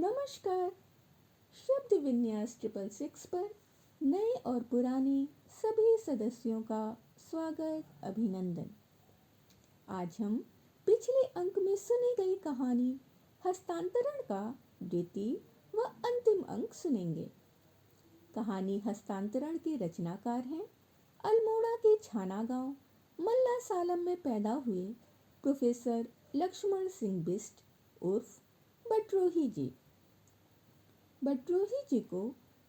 नमस्कार। शब्द विन्यास 666 पर नए और पुराने सभी सदस्यों का स्वागत, अभिनंदन। आज हम पिछले अंक में सुनी गई कहानी हस्तांतरण का द्वितीय व अंतिम अंक सुनेंगे। कहानी हस्तांतरण के रचनाकार हैं अल्मोड़ा के छाना गांव मल्ला सालम में पैदा हुए प्रोफेसर लक्ष्मण सिंह बिष्ट उर्फ बटरोही जी। बटरोही जी को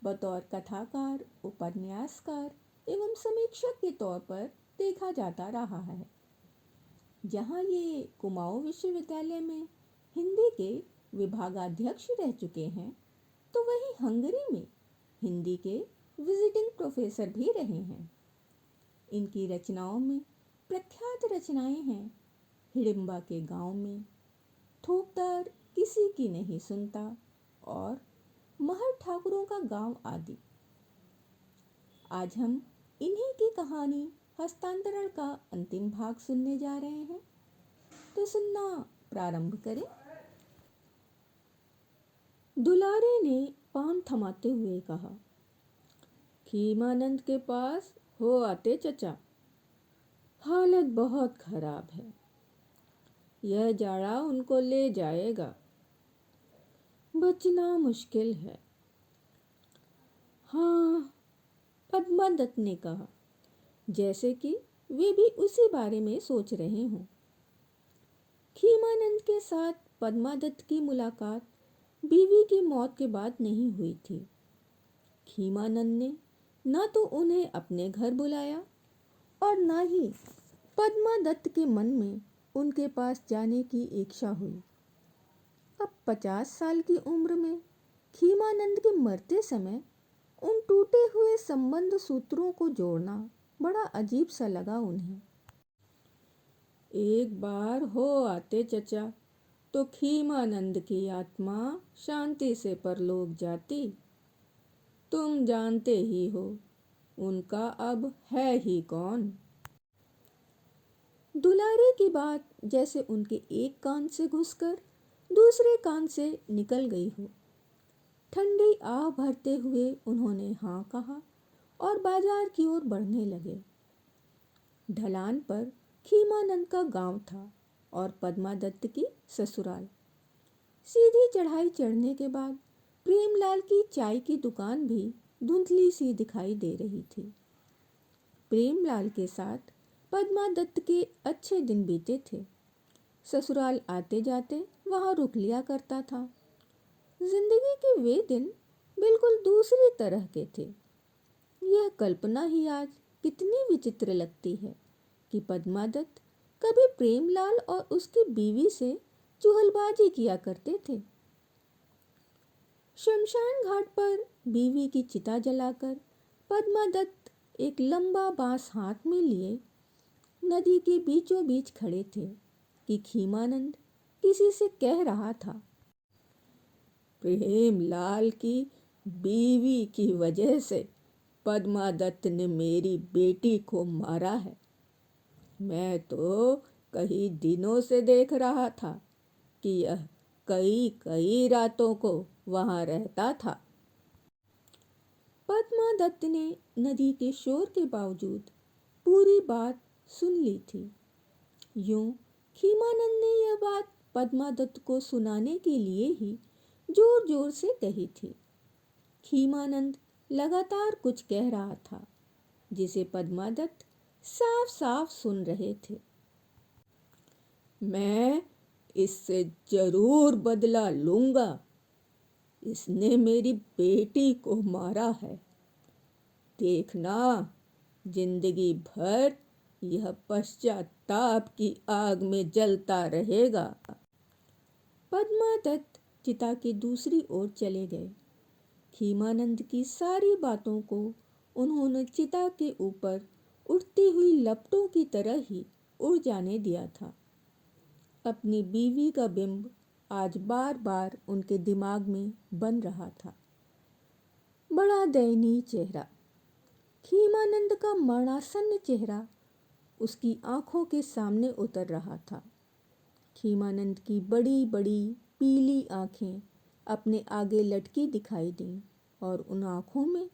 बतौर कथाकार, उपन्यासकार एवं समीक्षक के तौर पर देखा जाता रहा है। जहां ये कुमाऊं विश्वविद्यालय में हिंदी के विभागाध्यक्ष रह चुके हैं, तो वहीं हंगरी में हिंदी के विजिटिंग प्रोफेसर भी रहे हैं। इनकी रचनाओं में प्रख्यात रचनाएं हैं हिडिंबा के गांव में, थोकदार किसी की नहीं सुनता और महर ठाकुरों का गांव आदि। आज हम इन्हीं की कहानी हस्तांतरण का अंतिम भाग सुनने जा रहे हैं, तो सुनना प्रारंभ करें। दुलारे ने पान थमाते हुए कहा, खीमानंद के पास हो आते चचा, हालत बहुत खराब है। यह जाड़ा उनको ले जाएगा, बचना मुश्किल है। हाँ, पद्मा दत्त ने कहा, जैसे कि वे भी उसी बारे में सोच रहे हों। खीमानंद के साथ पद्मा दत्त की मुलाकात बीवी की मौत के बाद नहीं हुई थी। खीमानंद ने न तो उन्हें अपने घर बुलाया और न ही पद्मा दत्त के मन में उनके पास जाने की इच्छा हुई। अब 50 साल की उम्र में खीमानंद के मरते समय उन टूटे हुए संबंध सूत्रों को जोड़ना बड़ा अजीब सा लगा उन्हें। एक बार हो आते चचा तो खीमानंद की आत्मा शांति से परलोक जाती। तुम जानते ही हो उनका अब है ही कौन। दुलारे की बात जैसे उनके एक कान से घुसकर दूसरे कान से निकल गई हो। ठंडी आह भरते हुए उन्होंने हाँ कहा और बाजार की ओर बढ़ने लगे। ढलान पर खीमानंद का गांव था और पद्मा दत्त की ससुराल। सीधी चढ़ाई चढ़ने के बाद प्रेमलाल की चाय की दुकान भी धुंधली सी दिखाई दे रही थी। प्रेमलाल के साथ पद्मा दत्त के अच्छे दिन बीते थे। ससुराल आते जाते वहां रुक लिया करता था। जिंदगी के वे दिन बिल्कुल दूसरी तरह के थे। यह कल्पना ही आज कितनी विचित्र लगती है कि पद्मा दत्त कभी प्रेमलाल और उसकी बीवी से चुगलबाजी किया करते थे। शमशान घाट पर बीवी की चिता जलाकर पद्मा दत्त एक लंबा बांस हाथ में लिए नदी के बीचों बीच खड़े थे कि खीमानंद किसी से कह रहा था, प्रेमलाल की बीवी की वजह से पद्मा दत्त ने मेरी बेटी को मारा है। मैं तो कई दिनों से देख रहा था कि यह कई कई रातों को वहां रहता था। पद्मा दत्त ने नदी के शोर के बावजूद पूरी बात सुन ली थी। यूं खीमानंद ने यह बात पद्मा दत्त को सुनाने के लिए ही जोर जोर से कही थी। खीमानंद लगातार कुछ कह रहा था जिसे पद्मा दत्त साफ साफ सुन रहे थे। मैं इससे जरूर बदला लूंगा। इसने मेरी बेटी को मारा है। देखना, जिंदगी भर यह पश्चाताप की आग में जलता रहेगा। पद्मा दत्त चिता के दूसरी ओर चले गए। खीमानंद की सारी बातों को उन्होंने चिता के ऊपर उड़ती हुई लपटों की तरह ही उड़ जाने दिया था। अपनी बीवी का बिंब आज बार बार उनके दिमाग में बन रहा था। बड़ा दयनीय चेहरा। खीमानंद का मरणासन्न चेहरा उसकी आंखों के सामने उतर रहा था। खीमानंद की बड़ी बड़ी पीली आंखें अपने आगे लटकी दिखाई दी और उन आँखों में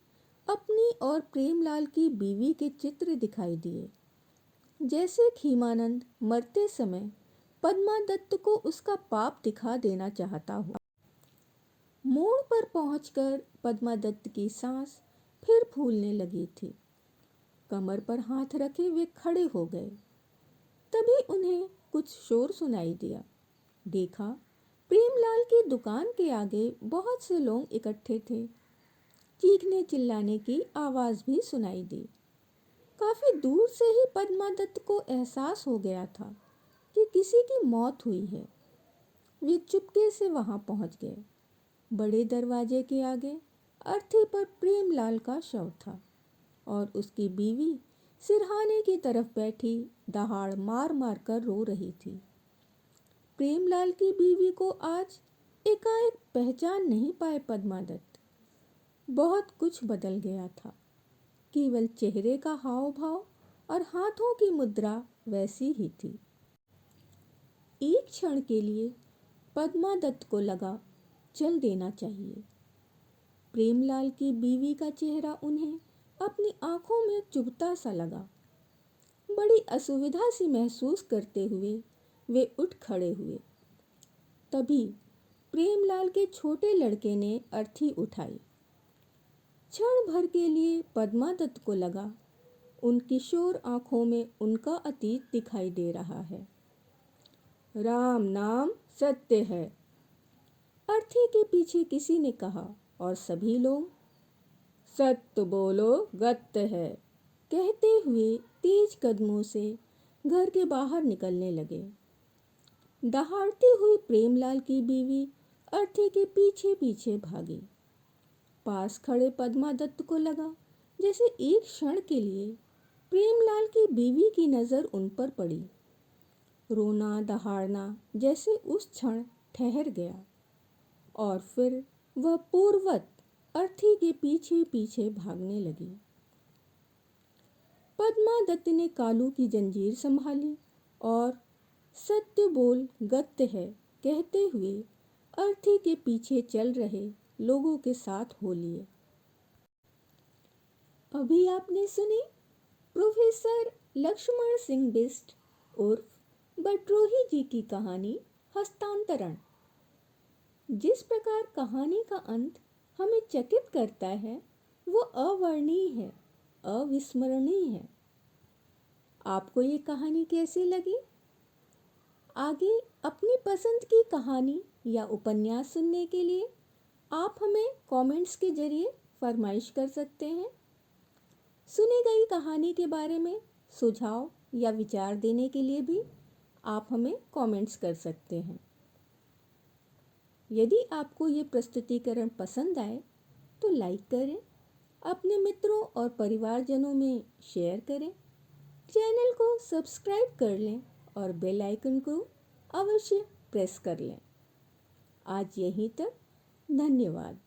अपनी और प्रेमलाल की बीवी के चित्र दिखाई दिए, जैसे खीमानंद मरते समय पद्मा दत्त को उसका पाप दिखा देना चाहता हो। मोड़ पर पहुंचकर पद्मा दत्त की सांस फिर फूलने लगी थी। कमर पर हाथ रखे वे खड़े हो गए। तभी उन्हें कुछ शोर सुनाई दिया। देखा, प्रेमलाल की दुकान के आगे बहुत से लोग इकट्ठे थे। चीखने चिल्लाने की आवाज़ भी सुनाई दी। काफ़ी दूर से ही पद्मा दत्त को एहसास हो गया था कि किसी की मौत हुई है। वे चुपके से वहां पहुंच गए। बड़े दरवाजे के आगे अर्थी पर प्रेमलाल का शव था और उसकी बीवी सिरहाने की तरफ बैठी दहाड़ मार मार कर रो रही थी। प्रेमलाल की बीवी को आज एकाएक पहचान नहीं पाए पद्मा दत्त। बहुत कुछ बदल गया था। केवल चेहरे का हाव भाव और हाथों की मुद्रा वैसी ही थी। एक क्षण के लिए पद्मा दत्त को लगा चल देना चाहिए। प्रेमलाल की बीवी का चेहरा उन्हें अपनी आंखों में चुभता सा लगा। बड़ी असुविधा सी महसूस करते हुए वे उठ खड़े हुए। तभी प्रेमलाल के छोटे लड़के ने अर्थी उठाई। क्षण भर के लिए पद्मा दत्त को लगा उन किशोर आंखों में उनका अतीत दिखाई दे रहा है। राम नाम सत्य है, अर्थी के पीछे किसी ने कहा और सभी लोग सत्य बोलो गत्य है कहते हुए तेज कदमों से घर के बाहर निकलने लगे। दहाड़ती हुई प्रेमलाल की बीवी अर्थी के पीछे पीछे भागी। पास खड़े पद्मा दत्त को लगा जैसे एक क्षण के लिए प्रेमलाल की बीवी की नज़र उन पर पड़ी। रोना दहाड़ना जैसे उस क्षण ठहर गया और फिर वह पूर्ववत अर्थी के पीछे पीछे भागने लगी। पद्मा दत्त ने कालू की जंजीर संभाली और सत्य बोल गत्य है कहते हुए अर्थी के पीछे चल रहे लोगों के साथ हो लिए। अभी आपने सुनी प्रोफेसर लक्ष्मण सिंह बिष्ट उर्फ बटरोही जी की कहानी हस्तांतरण। जिस प्रकार कहानी का अंत हमें चकित करता है वो अवर्णनीय है, अविस्मरणीय है। आपको ये कहानी कैसी लगी? आगे अपनी पसंद की कहानी या उपन्यास सुनने के लिए आप हमें कमेंट्स के जरिए फरमाइश कर सकते हैं। सुनी गई कहानी के बारे में सुझाव या विचार देने के लिए भी आप हमें कमेंट्स कर सकते हैं। यदि आपको ये प्रस्तुतिकरण पसंद आए तो लाइक करें, अपने मित्रों और परिवारजनों में शेयर करें, चैनल को सब्सक्राइब कर लें और बेल आइकन को अवश्य प्रेस कर लें। आज यहीं तक, धन्यवाद।